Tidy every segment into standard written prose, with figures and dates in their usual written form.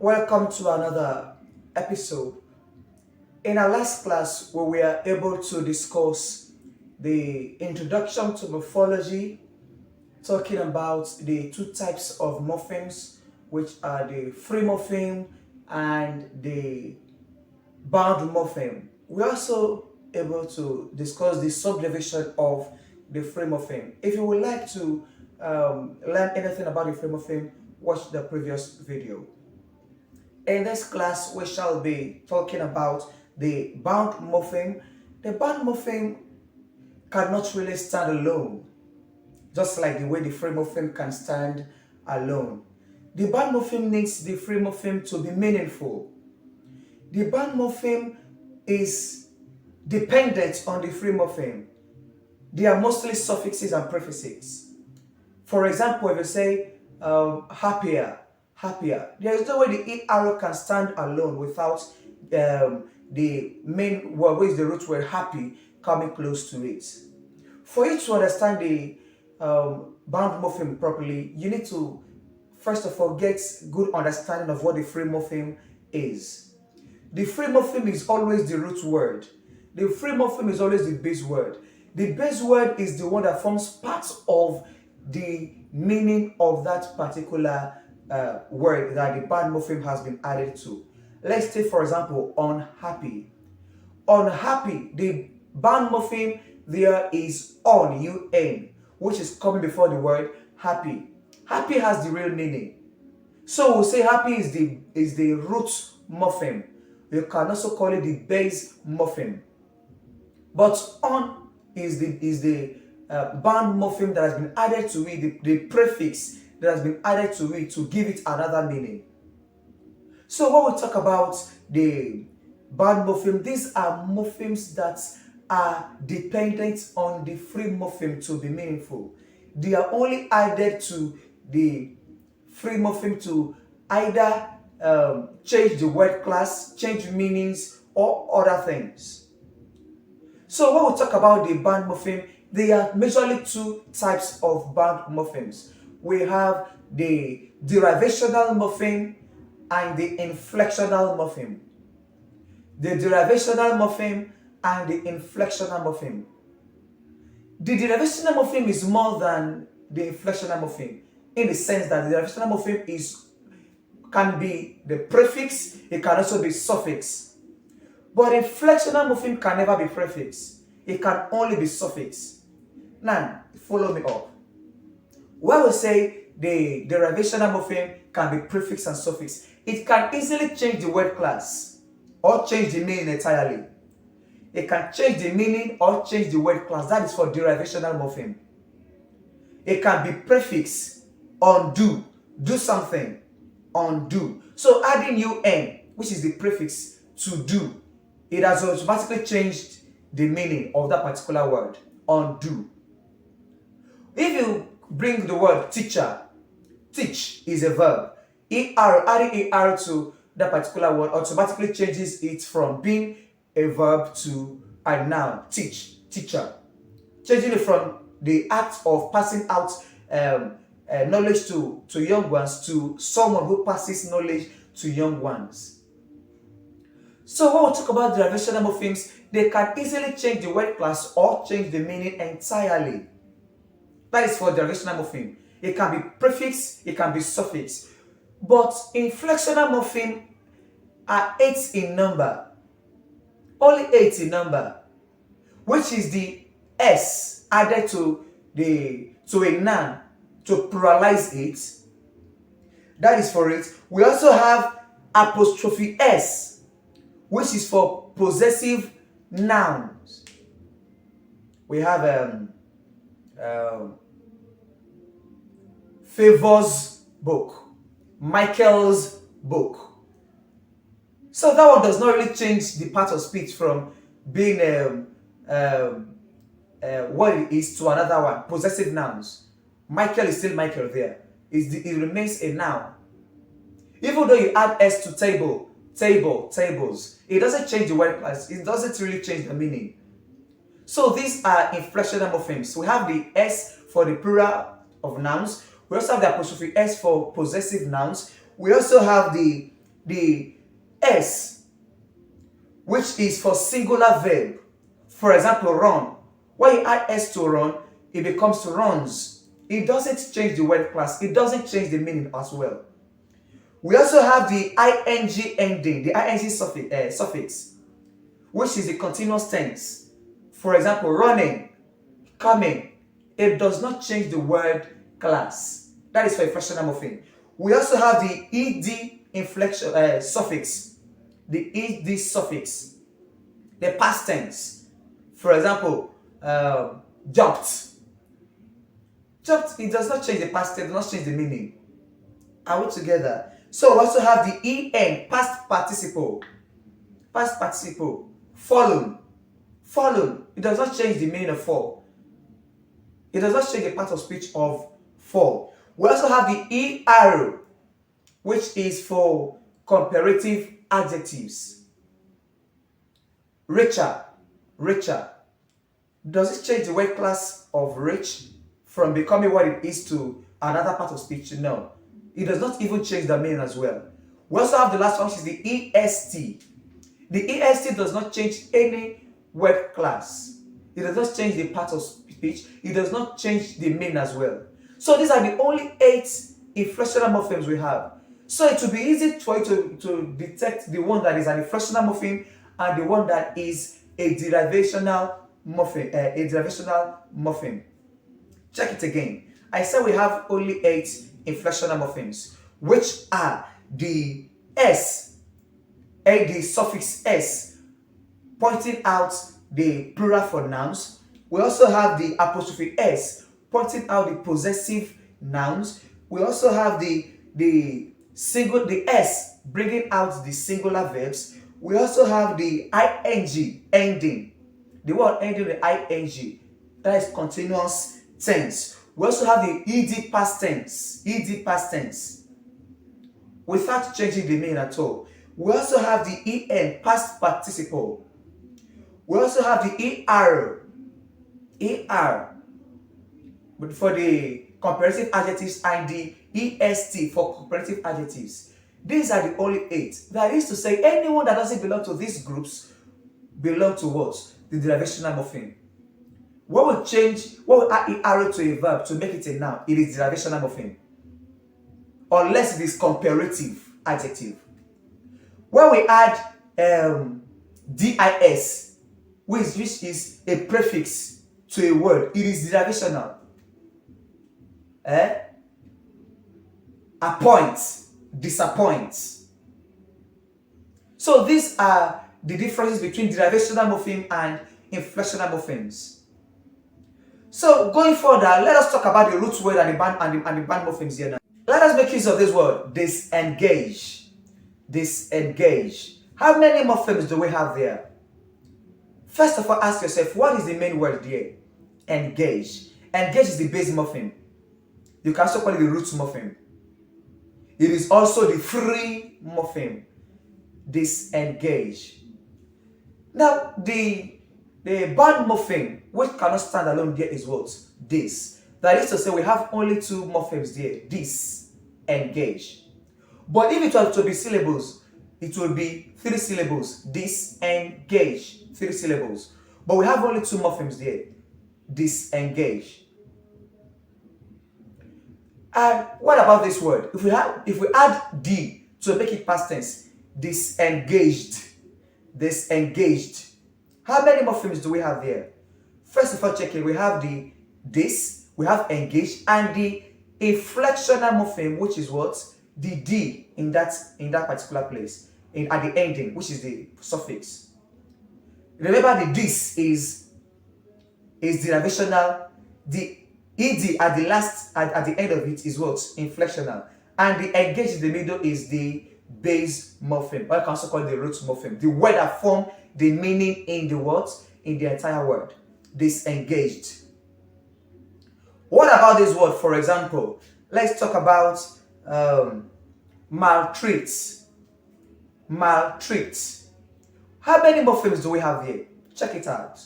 Welcome to another episode. In our last class, we were able to discuss the introduction to morphology, talking about the two types of morphemes, which are the free morpheme and the bound morpheme. We're also able to discuss the subdivision of the free morpheme. If you would like to learn anything about the free morpheme, watch the previous video. In this class, we shall be talking about the bound morpheme. The bound morpheme cannot really stand alone, just like the way the free morpheme can stand alone. The bound morpheme needs the free morpheme to be meaningful. The bound morpheme is dependent on the free morpheme. They are mostly suffixes and prefixes. For example, if you say happier, there is no way the E arrow can stand alone without the main word, which is the root word happy, coming close to it. For you to understand the bound morpheme properly, you need to first of all get good understanding of what the free morpheme is. The free morpheme is always the root word. The free morpheme is always the base word. The base word is the one that forms part of the meaning of that particular word that the bound morpheme has been added to. Let's take, for example, unhappy. Unhappy, the bound morpheme there is on, un, which is coming before the word happy. Happy has the real meaning. So we'll say happy is the root morpheme. You can also call it the base morpheme. But on is the bound morpheme that has been added to it, the prefix that has been added to it to give it another meaning. So when we talk about the bound morpheme, these are morphemes that are dependent on the free morpheme to be meaningful. They are only added to the free morpheme to either change the word class, change meanings, or other things. So when we talk about the bound morpheme, there are majorly two types of bound morphemes. We have the derivational morpheme and the inflectional morpheme. The derivational morpheme and the inflectional morpheme. The derivational morpheme is more than the inflectional morpheme in the sense that the derivational morpheme can be the prefix, it can also be suffix. But inflectional morpheme can never be prefix, it can only be suffix. Now, follow me up. When we say the derivational morpheme can be prefix and suffix, it can easily change the word class or change the meaning entirely. It can change the meaning or change the word class. That is for derivational morpheme. It can be prefix, undo, do something, undo. So adding un, which is the prefix to do, it has automatically changed the meaning of that particular word, undo. If you bring the word teacher, teach is a verb. Adding er to that particular word automatically changes it from being a verb to a noun, teach, teacher. Changing it from the act of passing out knowledge to young ones to someone who passes knowledge to young ones. So when we talk about derivational morphemes, they can easily change the word class or change the meaning entirely. That is for derivational morpheme. It can be prefix, it can be suffix. But inflectional morpheme are 8 in number. Only 8 in number, which is the S added to a noun to pluralize it. That is for it. We also have apostrophe S, which is for possessive nouns. We have Favor's book, Michael's book. So that one does not really change the part of speech from being what it is to another one, possessive nouns. Michael is still Michael there. It remains a noun. Even though you add S to table, tables, it doesn't change the word class. It doesn't really change the meaning. So these are inflectional morphemes. We have the S for the plural of nouns. We also have the apostrophe S for possessive nouns. We also have the the S, which is for singular verb. For example, run. When you add S to run, it becomes runs. It doesn't change the word class. It doesn't change the meaning as well. We also have the ing ending, the ing suffix, which is the continuous tense. For example, running, coming. It does not change the word class. That is for inflectional morpheme. We also have the ed inflection suffix, the ed suffix, the past tense. For example, jumped. Jumped, it does not change the past tense, it does not change the meaning. Are we together? So we also have the en, past participle. Past participle. Fallen. Fallen. It does not change the meaning of fall. It does not change the part of speech of fall. We also have the er, which is for comparative adjectives. Richer. Richer. Does it change the word class of rich from becoming what it is to another part of speech? No. It does not even change the meaning as well. We also have the last one, which is the est. The est does not change any word class. It does not change the part of speech. It does not change the meaning as well. So these are the only 8 inflectional morphemes we have. So it will be easy for you to detect the one that is an inflectional morpheme and the one that is a derivational morpheme. Check it again. I said we have only 8 inflectional morphemes, which are the S, the suffix S, pointing out the plural for nouns. We also have the apostrophe S, pointing out the possessive nouns. We also have the S, bringing out the singular verbs. We also have the ing ending, the word ending with ing, that is continuous tense. We also have the ed past tense, without changing the meaning at all. We also have the en, past participle. We also have the er for the comparative adjectives and the est for comparative adjectives. These are the only 8. That is to say, anyone that doesn't belong to these groups belong to what? The derivational morpheme. What will add arrow to a verb to make it a noun? It is derivational morpheme. Unless it is comparative adjective. When we add dis, which is a prefix to a word, it is derivational. Appoint, disappoint. So these are the differences between derivational morpheme and inflectional morphemes. So going further, let us talk about the root word and the band morphemes here now. Let us make use of this word, disengage. Disengage. How many morphemes do we have there? First of all, ask yourself, what is the main word there? Engage. Engage is the base morpheme. You can also call it the root morpheme. It is also the free morpheme. Disengage. Now, the band morpheme, which cannot stand alone there, is what? This. That is to say, we have only 2 morphemes there. Disengage. But if it were to be syllables, it will be 3 syllables. Disengage. 3 syllables. But we have only 2 morphemes there. Disengage. And what about this word? If we add D to make it past tense, disengaged. Disengaged. How many morphemes do we have there? First of all, check it. We have the this, we have engaged, and the inflectional morpheme, which is what? The D in that particular place. At the ending, which is the suffix. Remember, the this is derivational. The ed at the end of it is what? Inflectional. And the engaged in the middle is the base morpheme, or you can also call it the root morpheme. The word that form the meaning in the word, in the entire word. Disengaged. What about this word? For example, let's talk about maltreats. Maltreats. How many morphemes do we have here? Check it out.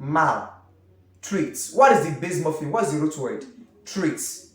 Maltreats. What is the base morpheme? What is the root word? Treats.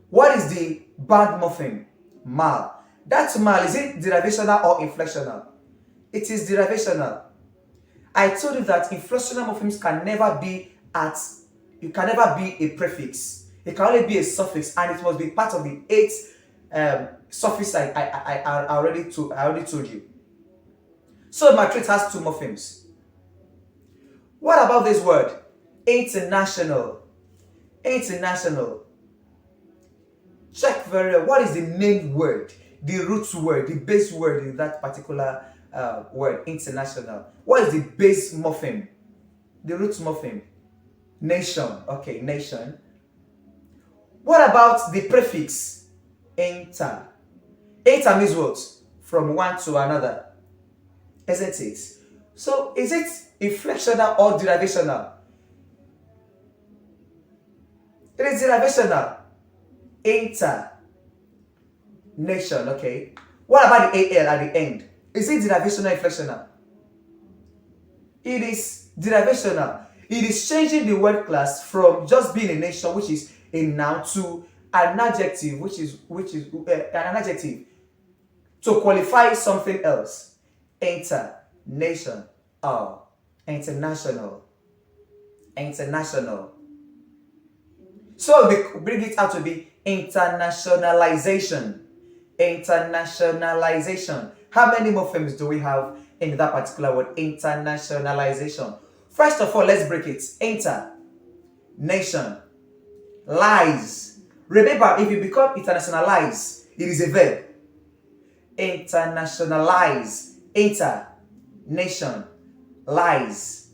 What is the band morpheme? Mal. That mal, is it derivational or inflectional? It is derivational. I told you that inflectional morphemes can never be a prefix. It can only be a suffix, and it must be part of the 8 suffix I already told you. So Maltreats has 2 morphemes. What about this word? International. International. Check very well. What is the main word, the root word, the base word in that particular word, international? What is the base morpheme? The root morpheme? Nation. Okay, nation. What about the prefix? Inter. Inter means what? From one to another. Isn't it? So, is it inflectional or derivational? It is derivational. Inter. Nation, okay. What about the AL at the end? Is it derivational or inflectional? It is derivational. It is changing the word class from just being a nation, which is a noun, to an adjective, which is an adjective to qualify something else. Inter, nation, international, international. So we bring it out to be internationalization. Internationalization. How many morphemes do we have in that particular word? Internationalization. First of all, let's break it. Inter, nation, lies. Remember, if you become internationalize, it is a verb. Internationalize. Inter, nation, lies.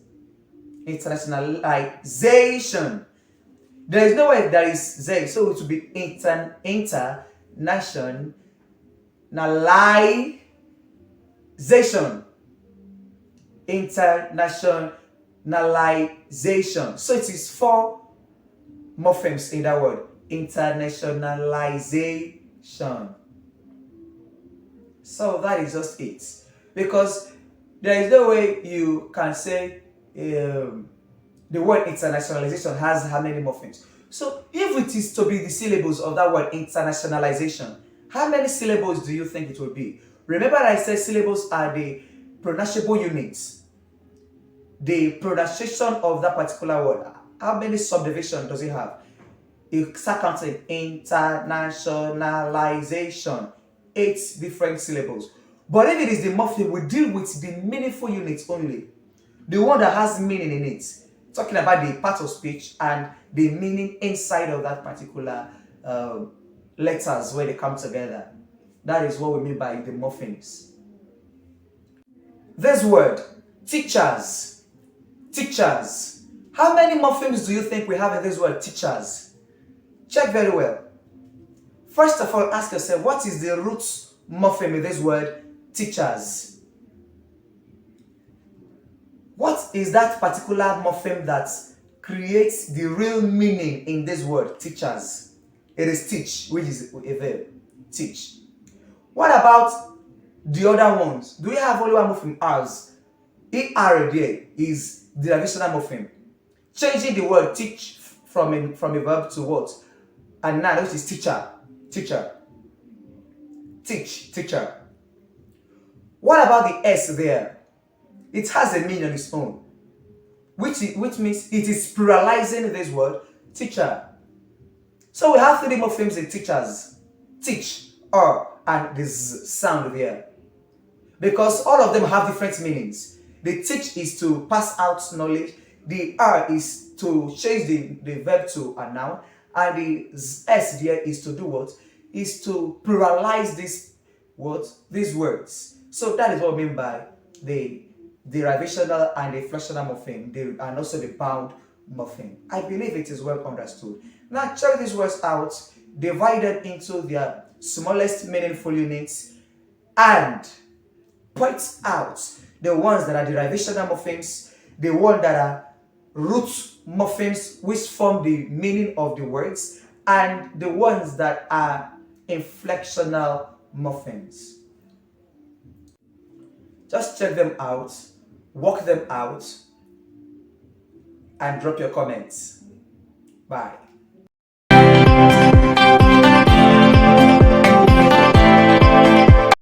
Internationalization. There is no way there is Z, so it will be internationalization. Internationalization. So it is 4 morphemes in that word. Internationalization. So that is just it. Because there is no way you can say the word internationalization has how many morphemes. So if it is to be the syllables of that word internationalization, how many syllables do you think it will be? Remember I said syllables are the pronunciable units. The pronunciation of that particular word. How many subdivisions does it have? You start counting. Internationalization. 8 different syllables. But if it is the morpheme, we deal with the meaningful units only. The one that has meaning in it. Talking about the part of speech and the meaning inside of that particular letters where they come together. That is what we mean by the morphemes. This word, teachers. Teachers. How many morphemes do you think we have in this word, teachers? Check very well. First of all, ask yourself, what is the root morpheme in this word, teachers? What is that particular morpheme that creates the real meaning in this word, teachers? It is teach, which is a verb. Teach. What about the other ones? Do we have only one morpheme? Ours. ER there is derivational morpheme. Changing the word teach from a verb to what? And now which is teacher. Teacher. Teach. Teacher. What about the S there? It has a meaning on its own, which means it is pluralizing this word, teacher. So we have 3 morphemes in teachers. Teach, and this sound there. Because all of them have different meanings. The teach is to pass out knowledge. The is to change the verb to a noun. And the S there is to do what? Is to pluralize these words. So that is what we mean by the derivational and the inflectional morpheme, and also the bound morpheme. I believe it is well understood. Now check these words out, divided into their smallest meaningful units, and point out the ones that are derivational morphemes, the ones that are root morphemes which form the meaning of the words, and the ones that are inflectional morphemes. Just check them out, work them out, and drop your comments. Bye.